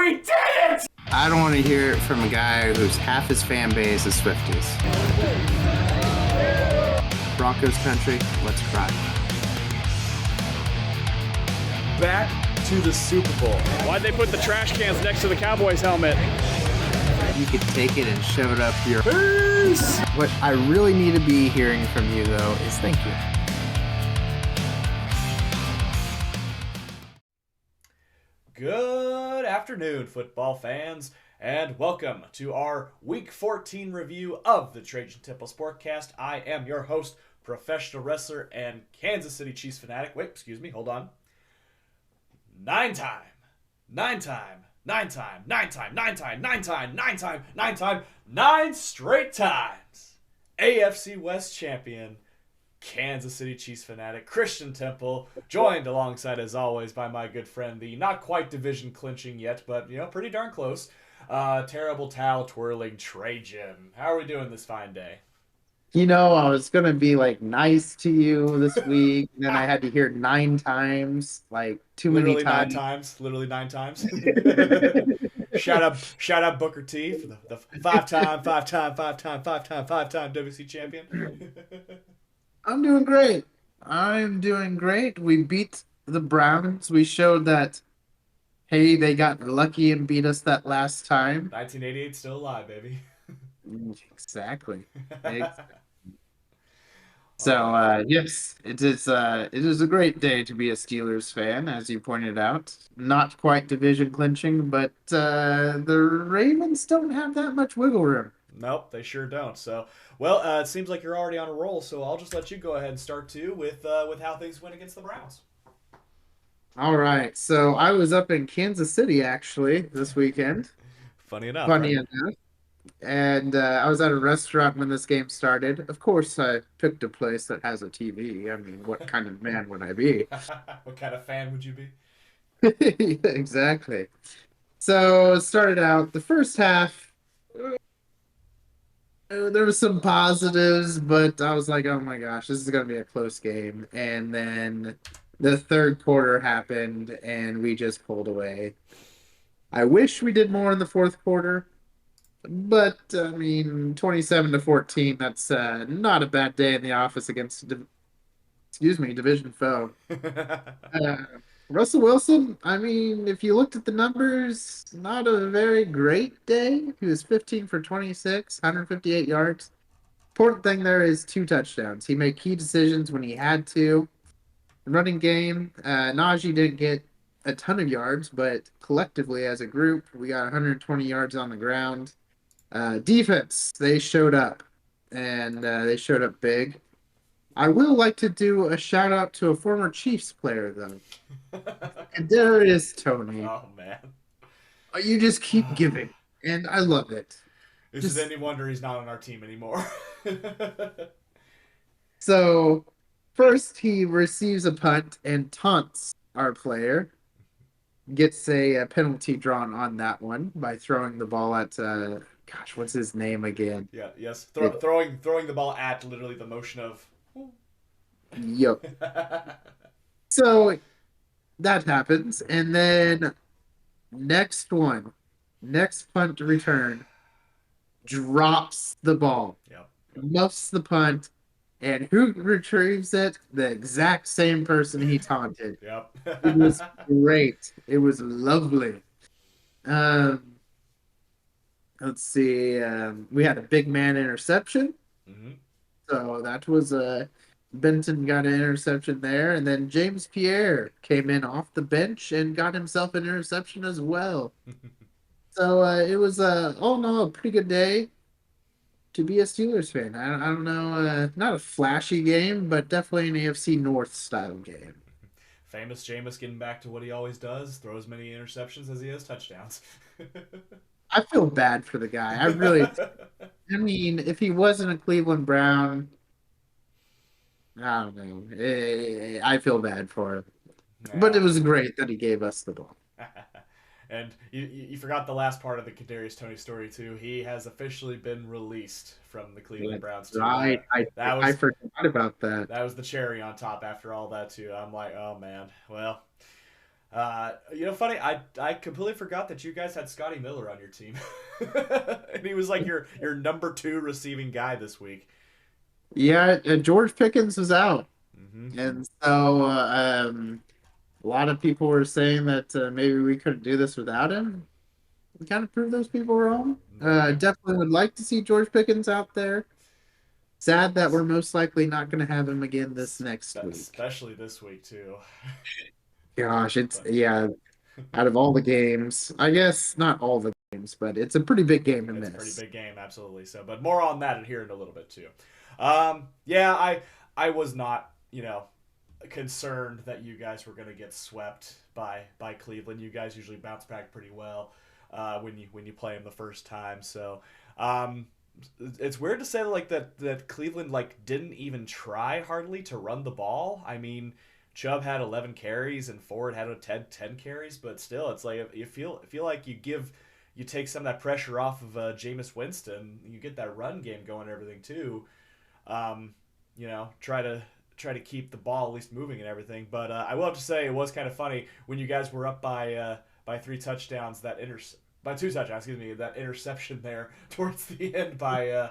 We did it! I don't want to hear it from a guy who's half his fan base is Swifties. Broncos country, let's cry. Back to the Super Bowl. Why'd they put the trash cans next to the Cowboys helmet? You could take it and shove it up your... Peace! What I really need to be hearing from you, though, is thank you. Good afternoon, football fans, and welcome to our Week 14 review of the Trajan Sportcast. I am your host, professional wrestler and Kansas City Chiefs fanatic. Wait, excuse me, hold on. Nine time, nine straight times. AFC West champion, Kansas City Chiefs fanatic Christian Temple, joined alongside, as always, by my good friend, the not quite division clinching yet, but, pretty darn close, terrible towel twirling Trajan. How are we doing this fine day? I was going to be, nice to you this week, and then I had to hear 9 times, too many times. Literally nine times. Shout out Booker T for the five-time WC champion. I'm doing great. We beat the Browns. We showed that, hey, they got lucky and beat us that last time. 1988 still alive, baby. Exactly. So, yes, it is a great day to be a Steelers fan, as you pointed out. Not quite division clinching, but the Ravens don't have that much wiggle room. Nope, they sure don't. So, well, it seems like you're already on a roll, so I'll just let you go ahead and start, too, with how things went against the Browns. All right, so I was up in Kansas City, actually, this weekend. Funny enough. And I was at a restaurant when this game started. Of course, I picked a place that has a TV. I mean, what kind of man would I be? What kind of fan would you be? Exactly. So it started out the first half. There were some positives, but I was like, oh my gosh, this is going to be a close game. And then the third quarter happened, and we just pulled away. I wish we did more in the fourth quarter. But, 27-14, that's not a bad day in the office against, division foe. Russell Wilson, if you looked at the numbers, not a very great day. He was 15 for 26, 158 yards. Important thing there is 2 touchdowns. He made key decisions when he had to. Running game, Najee didn't get a ton of yards, but collectively as a group, we got 120 yards on the ground. Defense, they showed up, and they showed up big. I will like to do a shout out to a former Chiefs player, though. And there is Tony. Oh, man. You just keep giving, and I love it. Is it any wonder he's not on our team anymore? So, first he receives a punt and taunts our player. Gets a penalty drawn on that one by throwing the ball at... what's his name again? Yeah, yes. Throwing the ball at literally the motion of... Yep. So that happens. And then next punt return, drops the ball. Yep. Muffs the punt. And who retrieves it? The exact same person he taunted. Yep. It was great. It was lovely. Let's see. We had a big man interception. Mm-hmm. So that was Benton got an interception there. And then James Pierre came in off the bench and got himself an interception as well. So it was, all in all, a pretty good day to be a Steelers fan. I don't know. Not a flashy game, but definitely an AFC North style game. Famous Jameis getting back to what he always does, throw as many interceptions as he has touchdowns. I feel bad for the guy. I really... if he wasn't a Cleveland Brown, I don't know. I feel bad for him. Yeah. But it was great that he gave us the ball. And you forgot the last part of the Kadarius Toney story, too. He has officially been released from the Cleveland Browns, too. Right. I forgot about that. That was the cherry on top after all that, too. I'm like, oh, man. Well, Funny, I completely forgot that you guys had Scotty Miller on your team. And he was like your number 2 receiving guy this week. Yeah, George Pickens was out, Mm-hmm. and so a lot of people were saying that maybe we couldn't do this without him. We kind of proved those people wrong. Nope. Definitely would like to see George Pickens out there. Sad that we're most likely not going to have him again this next week. Especially this week too. Gosh, it's But yeah. Out of all the games, I guess not all the games, but it's a pretty big game to it's a pretty miss. big game, absolutely. So, but more on that here in a little bit too. Yeah, I was not, concerned that you guys were going to get swept by Cleveland. You guys usually bounce back pretty well when you play them the first time. So, um, it's weird to say like that Cleveland like didn't even try hardly to run the ball. I mean, Chubb had 11 carries and Ford had 10 carries, but still, it's like you feel like you take some of that pressure off of Jameis Winston. You get that run game going and everything too. Um, try to keep the ball at least moving and everything. But I will have to say it was kind of funny when you guys were up by 3 touchdowns by 2 touchdowns, excuse me, that interception there towards the end by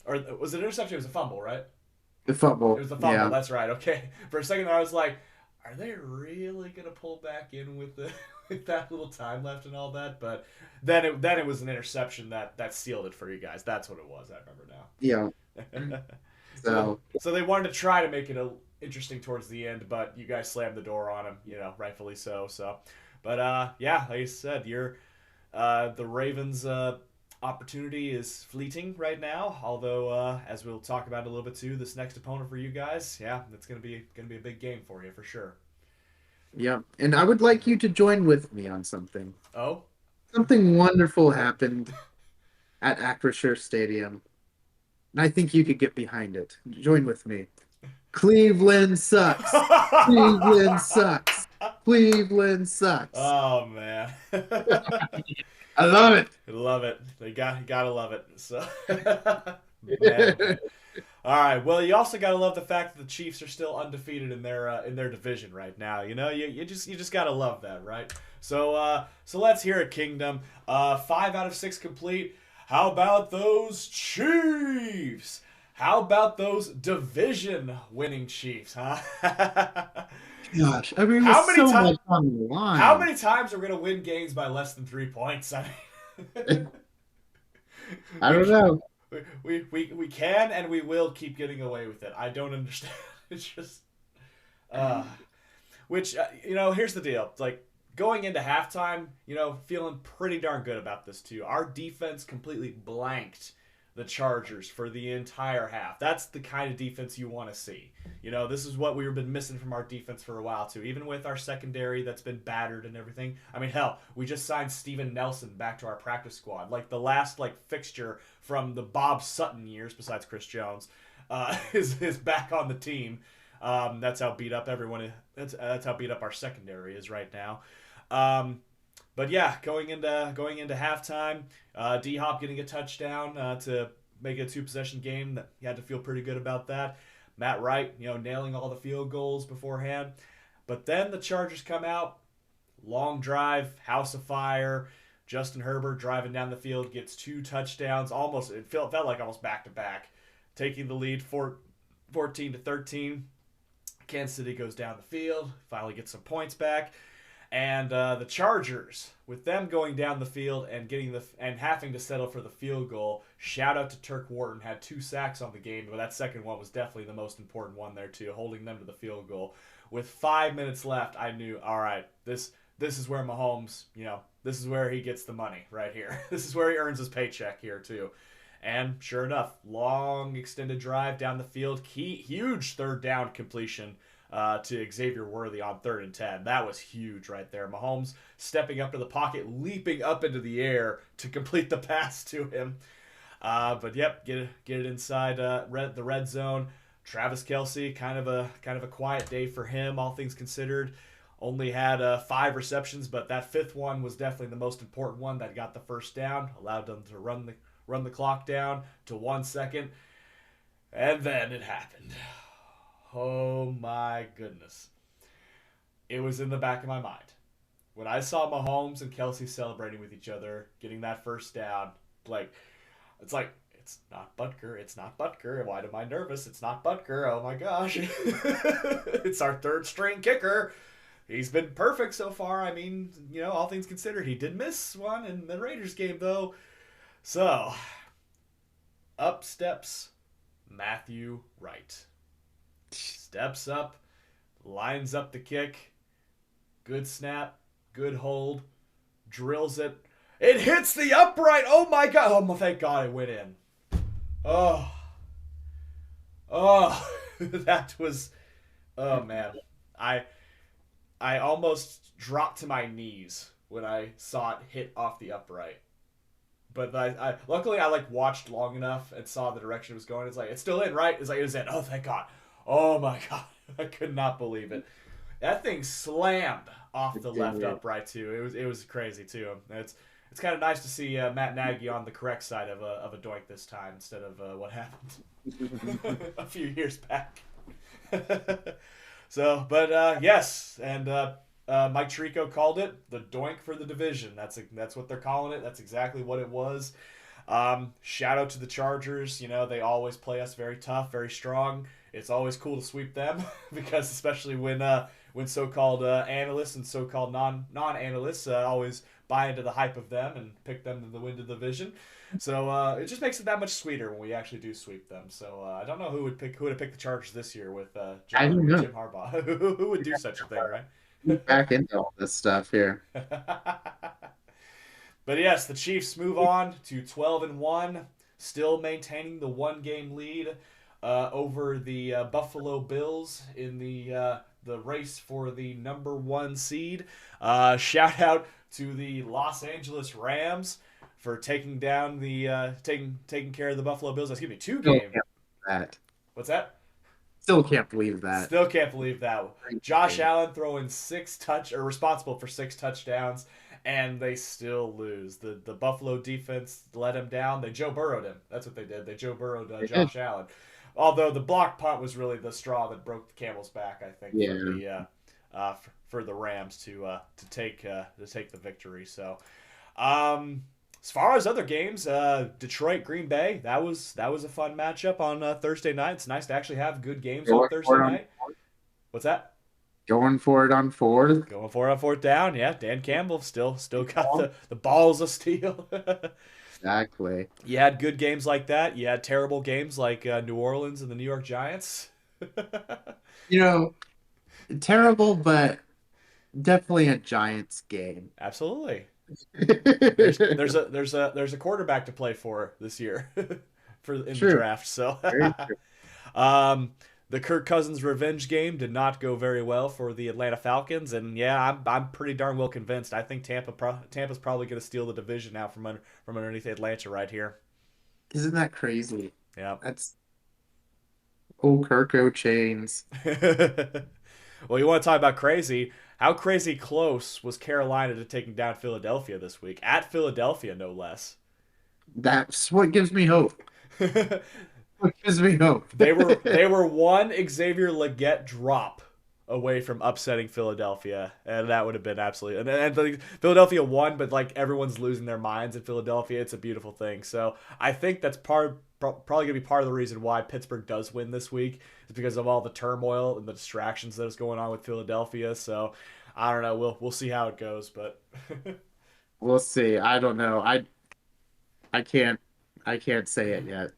or was it an interception? It was a fumble, right? The It football, was the fumble. yeah, That's right. Okay. For a second, I was like, are they really gonna pull back in with the with that little time left and all that? But then it was an interception that sealed it for you guys. That's what it was. I yeah. remember now. so So so they wanted to try to make it interesting towards the end, but you guys slammed the door on them. Rightfully so. So, but yeah, like I said, the Ravens. Opportunity is fleeting right now. Although, as we'll talk about a little bit too, this next opponent for you guys, yeah, it's gonna be a big game for you for sure. yeah, and I would like you to join with me on something. Oh, Something wonderful happened at Acrisure Stadium, and I think you could get behind it. Join with me. Cleveland sucks. Cleveland sucks. Cleveland sucks. oh man, I love it. love it. They gotta love it. So, man, oh, man. All right. Well, you also gotta love the fact that the Chiefs are still undefeated in their division right now. You just gotta love that, right? So let's hear it, Kingdom. 5 out of 6 complete. How about those Chiefs? How about those division winning Chiefs, huh? Gosh, I mean, how there's many so times? much on the How line. many times are we gonna win games by less than 3 points? I mean, I we don't know. we can and we will keep getting away with it. I don't understand. It's just, uh, which here's the deal. It's like going into halftime, feeling pretty darn good about this too. Our defense completely blanked the Chargers for the entire half. That's the kind of defense you want to see. This is what we've been missing from our defense for a while too. Even with our secondary that's been battered and everything. I mean, hell, we just signed Steven Nelson back to our practice squad. Like the last fixture from the Bob Sutton years, besides Chris Jones, is back on the team. That's how beat up everyone. That's how beat up our secondary is right now. But yeah, going into halftime, D Hop getting a touchdown to make it a 2-possession game. That you had to feel pretty good about that. Matt Wright, nailing all the field goals beforehand. But then the Chargers come out, long drive, house of fire. Justin Herbert driving down the field gets 2 touchdowns. It felt like almost back to back, taking the lead 14-13. Kansas City goes down the field, finally gets some points back. And the Chargers, with them going down the field and having to settle for the field goal, shout out to Turk Wharton, had 2 sacks on the game, but that second one was definitely the most important one there too, holding them to the field goal. With 5 minutes left, I knew, all right, this is where Mahomes, this is where he gets the money right here. This is where he earns his paycheck here too. And sure enough, long extended drive down the field, huge 3rd down completion to Xavier Worthy on 3rd and 10. That was huge right there. Mahomes stepping up to the pocket, leaping up into the air to complete the pass to him. But yep, get it inside the red zone. Travis Kelce, kind of a quiet day for him, all things considered. Only had 5 receptions, but that 5th one was definitely the most important one that got the first down, allowed them to run the clock down to 1 second, and then it happened. Oh my goodness. It was in the back of my mind. when I saw Mahomes and Kelsey celebrating with each other, getting that first down, like it's like it's not Butker. It's not Butker. Why am I nervous? It's not Butker. Oh my gosh. It's our third string kicker. He's been perfect so far. I mean, all things considered, he did miss one in the Raiders game though. So, up steps Matthew Wright. Steps up, lines up the kick. Good snap, good hold, drills it. It hits the upright. Oh my God. Oh, thank God it went in. Oh, that was, oh man. I almost dropped to my knees when I saw it hit off the upright. But I luckily I watched long enough and saw the direction it was going. It's like, it's still in, right? It's like, it was in. Oh, thank God. Oh my God. I could not believe it. That thing slammed off the left upright too. It was crazy too. It's kind of nice to see Matt Nagy on the correct side of a doink this time instead of what happened a few years back. So, but yes, and Mike Tirico called it the doink for the division. That's what they're calling it. That's exactly what it was. Shout out to the Chargers. They always play us very tough, very strong. It's always cool to sweep them because especially when so-called analysts and so-called non-analysts always buy into the hype of them and pick them to win the division. So it just makes it that much sweeter when we actually do sweep them. So I don't know who would have picked the Chargers this year with Jim Harbaugh. Who would do such a thing, right? Back into all this stuff here. But yes, the Chiefs move on to 12-1, still maintaining the one-game lead over the Buffalo Bills in the race for the number 1 seed. Shout out to the Los Angeles Rams for taking down the taking care of the Buffalo Bills. Excuse me, 2 games. What's that? Still can't believe that. Still can't believe that. Josh Allen throwing responsible for 6 touchdowns, and they still lose. The Buffalo defense let him down. They Joe Burrowed him. That's what they did. They Joe Burrowed Josh Allen. Although the block punt was really the straw that broke the camel's back, I think, for the Rams to take the victory. So, as far as other games, Detroit, Green Bay, that was a fun matchup on Thursday night. It's nice to actually have good games on Thursday night. What's that? Going for it on 4th. Going for it on 4th down. Yeah, Dan Campbell still got the balls of steel. Exactly. You had good games like that. You had terrible games like New Orleans and the New York Giants. Terrible, but definitely a Giants game. Absolutely. There's a quarterback to play for this year in the draft. So the Kirk Cousins revenge game did not go very well for the Atlanta Falcons, and yeah, I'm pretty darn well convinced. I think Tampa's probably going to steal the division now from underneath Atlanta right here. Isn't that crazy? Yeah, that's Kirko chains. Well, you want to talk about crazy? How crazy close was Carolina to taking down Philadelphia this week? At Philadelphia, no less. That's what gives me hope. What gives me hope. They were one Xavier Legette drop away from upsetting Philadelphia, and that would have been absolutely. And Philadelphia won, but everyone's losing their minds in Philadelphia. It's a beautiful thing. So I think that's probably going to be part of the reason why Pittsburgh does win this week, is because of all the turmoil and the distractions that is going on with Philadelphia. So I don't know. We'll see how it goes, but we'll see. I don't know. I can't say it yet.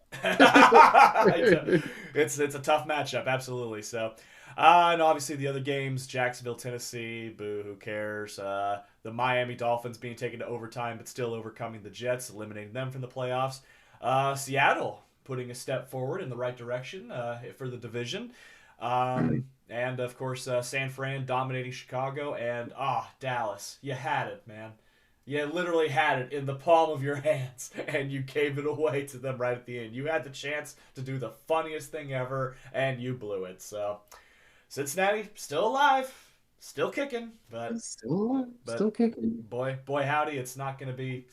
It's a tough matchup, absolutely. So, and obviously the other games: Jacksonville, Tennessee. Boo, who cares? The Miami Dolphins being taken to overtime, but still overcoming the Jets, eliminating them from the playoffs. Seattle putting a step forward in the right direction for the division. And of course, San Fran dominating Chicago, and Dallas, you had it, man. You literally had it in the palm of your hands, and you gave it away to them right at the end. You had the chance to do the funniest thing ever, and you blew it. So, Cincinnati still alive, still kicking, but still kicking. Boy, howdy, it's not going to be.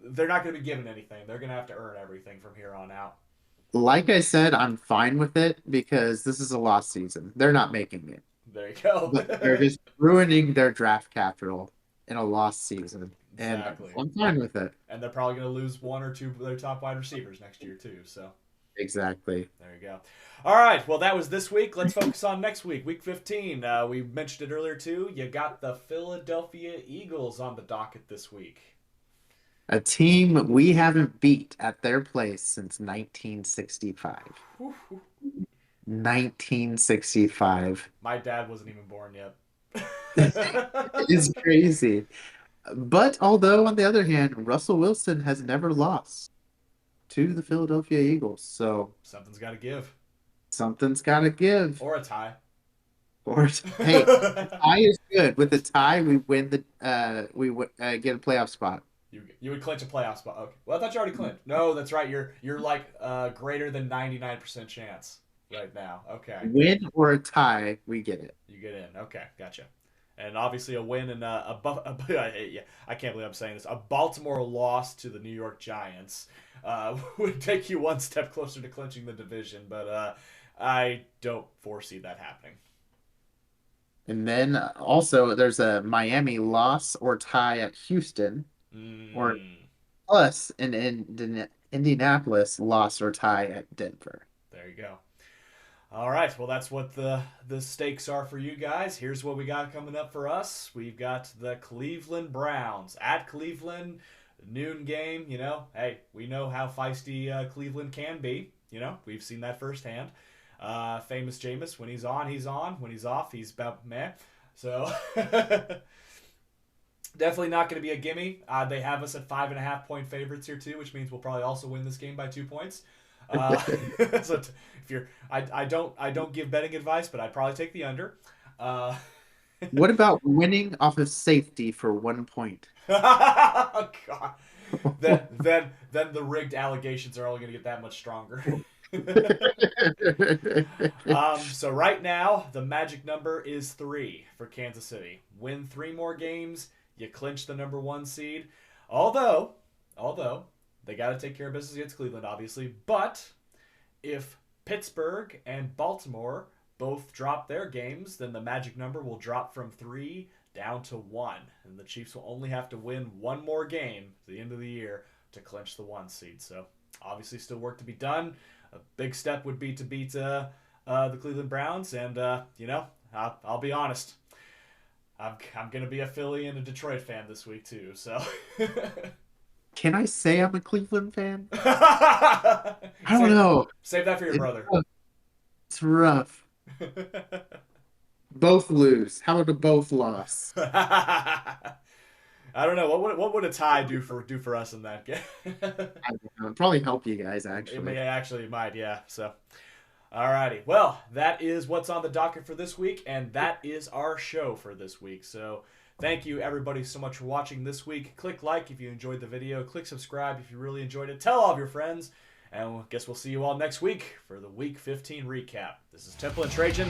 They're not going to be given anything. They're going to have to earn everything from here on out. Like I said, I'm fine with it because this is a lost season. They're not making it. There you go. They're just ruining their draft capital. in a lost season. Exactly. And I'm fine with it. And they're probably going to lose one or two of their top wide receivers next year, too. So Exactly. there you go. All right. Well, that was this week. Let's focus on next week, week 15. We mentioned it earlier, too. You got the Philadelphia Eagles on the docket this week. A team we haven't beat at their place since 1965. 1965. My dad wasn't even born yet. It's crazy. But although, on the other hand, Russell Wilson has never lost to the Philadelphia Eagles. So Something's got to give. something's got to give. Or a tie. Or hey, tie is good. With a tie, we win the get a playoff spot. You would clinch a playoff spot. Okay. Well, I thought you already clinched. No, that's right. You're like greater than 99% chance right now. Okay. Win or a tie, we get it. You get in. Okay, gotcha. And obviously a win and yeah, I can't believe I'm saying this. A Baltimore loss to the New York Giants would take you one step closer to clinching the division, but I don't foresee that happening. And then also there's a Miami loss or tie at Houston, or plus an Indianapolis loss or tie at Denver. There you go. All right, well, that's what the stakes are for you guys. Here's what we got coming up for us. We've got the Cleveland Browns at Cleveland, noon game. You know, hey, we know how feisty Cleveland can be. You know, we've seen that firsthand. Famous Jameis, when he's on, he's on. When he's off, he's about meh. So definitely not going to be a gimme. They have us at 5.5-point favorites here too, which means we'll probably also win this game by 2 points. So if you're, I don't give betting advice, but I'd probably take the under. What about winning off of safety for 1 point? Oh, God. Then the rigged allegations are only going to get that much stronger. So right now the magic number is 3 for Kansas City. Win 3 more games, you clinch the number 1 seed. Although they got to take care of business against Cleveland, obviously. But if Pittsburgh and Baltimore both drop their games, then the magic number will drop from 3 down to 1. And the Chiefs will only have to win 1 more game at the end of the year to clinch the 1 seed. So obviously still work to be done. A big step would be to beat the Cleveland Browns. And, you know, I'll be honest. I'm going to be a Philly and a Detroit fan this week too. So... Can I say I'm a Cleveland fan? I don't know. Save that for your brother. It's rough. Both lose. How about a both loss? I don't know. What would a tie do for us in that game? I don't know. It'd probably help you guys, actually. It might, yeah. So, alrighty. Well, that is what's on the docket for this week, and that is our show for this week. So, thank you, everybody, so much for watching this week. Click like if you enjoyed the video. Click subscribe if you really enjoyed it. Tell all of your friends. And I guess we'll see you all next week for the Week 15 recap. This is Temple and Trajan.